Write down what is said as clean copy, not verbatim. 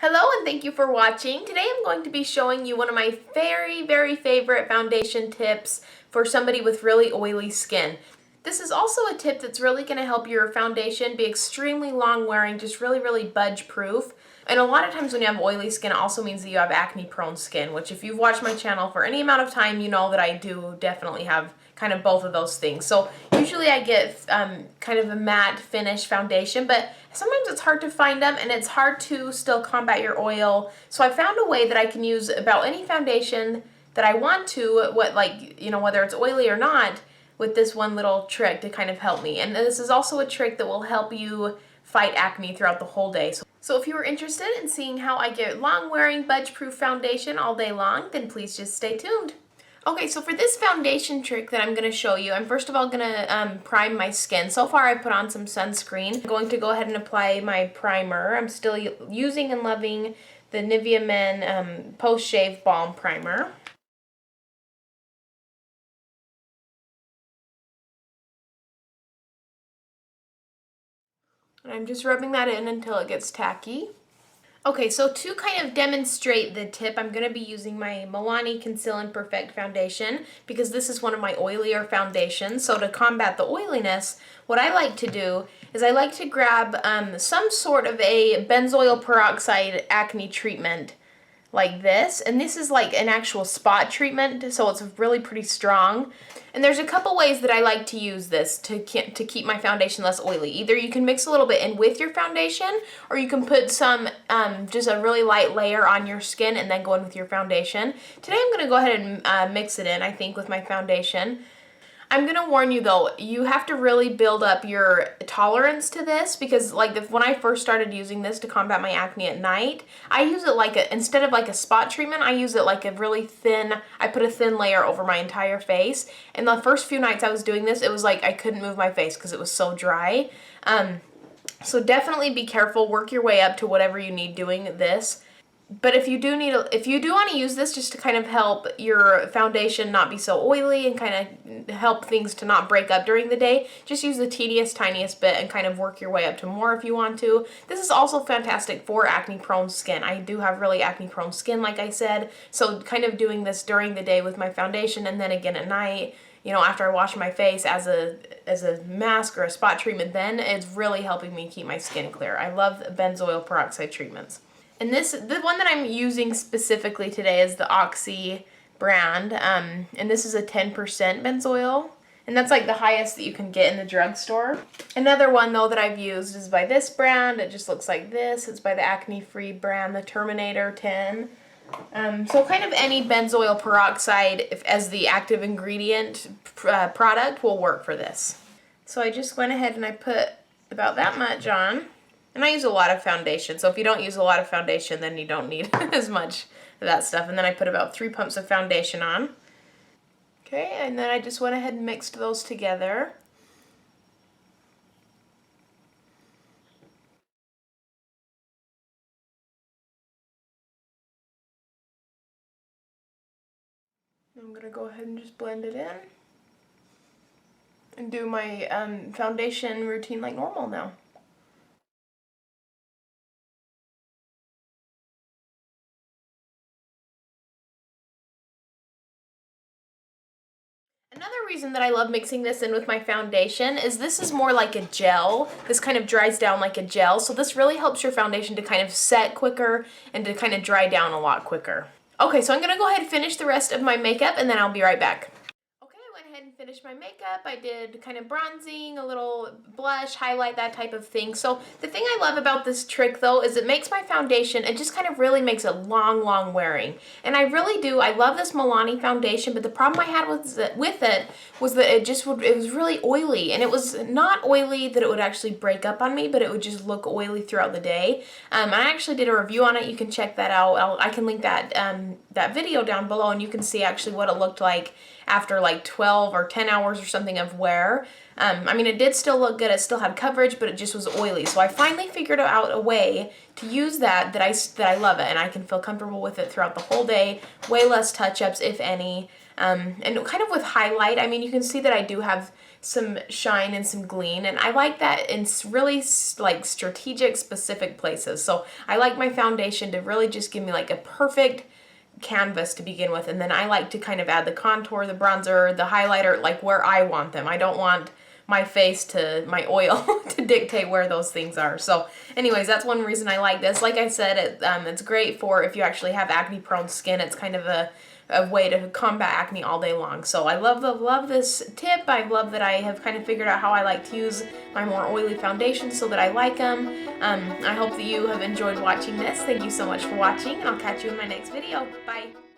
Hello and thank you for watching. Today I'm going to be showing you one of my very favorite foundation tips for somebody with really oily skin. This is also a tip that's really going to help your foundation be extremely long wearing, just really budge proof. And a lot of times when you have oily skin, it also means that you have acne prone skin, which if you've watched my channel for any amount of time, you know that I do definitely have kind of both of those things. So usually I get kind of a matte finish foundation, but sometimes it's hard to find them and it's hard to still combat your oil. So I found a way that I can use about any foundation that I want to, whether it's oily or not, with this one little trick to kind of help me. And this is also a trick that will help you fight acne throughout the whole day. So if you are interested in seeing how I get long-wearing, budge-proof foundation all day long, then please just stay tuned. Okay, so for this foundation trick that I'm going to show you, I'm first of all going to prime my skin. So far I put on some sunscreen. I'm going to go ahead and apply my primer. I'm still using and loving the Nivea Men Post-Shave Balm Primer. And I'm just rubbing that in until it gets tacky. Okay, so to kind of demonstrate the tip, I'm going to be using my Milani Conceal and Perfect Foundation because this is one of my oilier foundations. So to combat the oiliness, what I like to do is I like to grab some sort of a benzoyl peroxide acne treatment like this. And this is like an actual spot treatment, so it's really pretty strong. And there's a couple ways that I like to use this to keep my foundation less oily. Either you can mix a little bit in with your foundation, or you can put some, just a really light layer on your skin and then go in with your foundation. Today I'm going to go ahead and mix it in, I think, with my foundation. I'm going to warn you though, you have to really build up your tolerance to this because when I first started using this to combat my acne at night, I use it instead of like a spot treatment, I use it like a really thin, I put a thin layer over my entire face. And the first few nights I was doing this, it was like I couldn't move my face because it was so dry. So definitely be careful, work your way up to whatever you need doing this. But if you do want to use this just to kind of help your foundation not be so oily and kind of help things to not break up during the day, just use the tiniest bit and kind of work your way up to more if you want to. This is also fantastic for acne prone skin. I do have really acne prone skin, like I said, so kind of doing this during the day with my foundation and then again at night, after I wash my face as a mask or a spot treatment, then it's really helping me keep my skin clear. I love benzoyl peroxide treatments. And the one that I'm using specifically today is the Oxy brand, and this is a 10% benzoyl, and that's like the highest that you can get in the drugstore. Another one though that I've used is by this brand. It just looks like this. It's by the acne-free brand, the Terminator 10. So kind of any benzoyl peroxide as the active ingredient product will work for this. So I just went ahead and I put about that much on. And I use a lot of foundation, so if you don't use a lot of foundation, then you don't need as much of that stuff. And then I put about 3 pumps of foundation on. Okay, and then I just went ahead and mixed those together. I'm going to go ahead and just blend it in. And do my foundation routine like normal now. Another reason that I love mixing this in with my foundation is this is more like a gel. This kind of dries down like a gel, so this really helps your foundation to kind of set quicker and to kind of dry down a lot quicker. Okay, so I'm going to go ahead and finish the rest of my makeup and then I'll be right back. Finish my makeup. I did kind of bronzing, a little blush, highlight, that type of thing. So the thing I love about this trick though is it makes my foundation, it just kind of really makes it long wearing. And I really do, I love this Milani foundation, but the problem I had with it was that it was really oily, and it was not oily that it would actually break up on me, but it would just look oily throughout the day. I actually did a review on it. You can check that out. I can link that video down below and you can see actually what it looked like after like 12 or 10 hours or something of wear. I mean, it did still look good. It still had coverage, but it just was oily. So I finally figured out a way to use that I love it, and I can feel comfortable with it throughout the whole day. Way less touch-ups, if any. And kind of with highlight, I mean, you can see that I do have some shine and some gleam, and I like that in really like strategic specific places. So I like my foundation to really just give me like a perfect canvas to begin with, and then I like to kind of add the contour, the bronzer, the highlighter, like where I want them. I don't want my face to my oil to dictate where those things are. So anyways, that's one reason I like this. Like I said, it's great for if you actually have acne prone skin. It's kind of a way to combat acne all day long. So I love this tip. I love that I have kind of figured out how I like to use my more oily foundations so that I like them. I hope that you have enjoyed watching this. Thank you so much for watching, and I'll catch you in my next video. Bye.